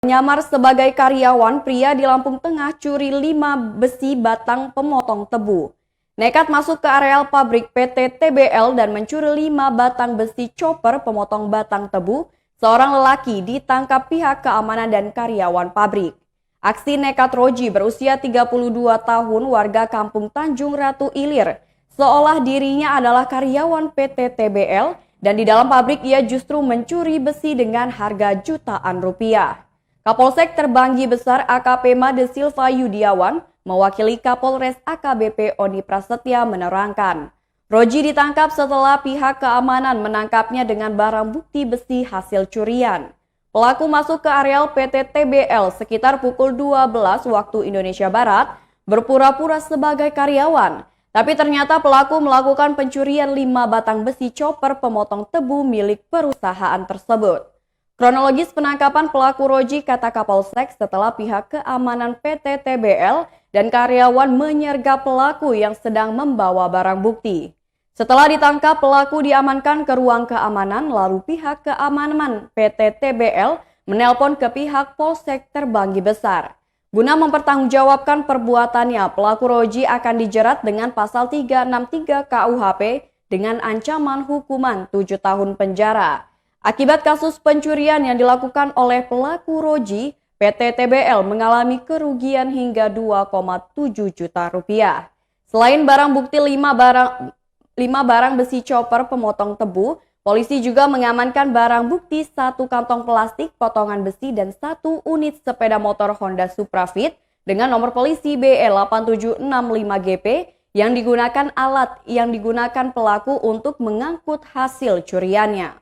Menyamar sebagai karyawan, pria di Lampung Tengah curi 5 besi batang pemotong tebu. Nekat masuk ke areal pabrik PT TBL dan mencuri 5 batang besi chopper pemotong batang tebu, seorang lelaki ditangkap pihak keamanan dan karyawan pabrik. Aksi nekat Roji berusia 32 tahun warga kampung Tanjung Ratu Ilir, seolah dirinya adalah karyawan PT TBL dan di dalam pabrik ia justru mencuri besi dengan harga jutaan rupiah. Kapolsek Terbanggi Besar AKP Made Silva Yudiawan mewakili Kapolres AKBP Oni Prasetya menerangkan, Roji ditangkap setelah pihak keamanan menangkapnya dengan barang bukti besi hasil curian. Pelaku masuk ke areal PT TBL sekitar pukul 12 waktu Indonesia Barat, berpura-pura sebagai karyawan. Tapi ternyata pelaku melakukan pencurian 5 batang besi chopper pemotong tebu milik perusahaan tersebut. Kronologis penangkapan pelaku Roji kata Kapolsek setelah pihak keamanan PT TBL dan karyawan menyergap pelaku yang sedang membawa barang bukti. Setelah ditangkap, pelaku diamankan ke ruang keamanan, lalu pihak keamanan PT TBL menelpon ke pihak Polsek Terbanggi Besar. Guna mempertanggungjawabkan perbuatannya, pelaku Roji akan dijerat dengan pasal 363 KUHP dengan ancaman hukuman 7 tahun penjara. Akibat kasus pencurian yang dilakukan oleh pelaku Roji, PT TBL mengalami kerugian hingga 2,7 juta rupiah. Selain barang bukti 5 barang besi chopper pemotong tebu, polisi juga mengamankan barang bukti 1 kantong plastik potongan besi dan 1 unit sepeda motor Honda Supra Fit dengan nomor polisi BE8765GP yang digunakan pelaku untuk mengangkut hasil curiannya.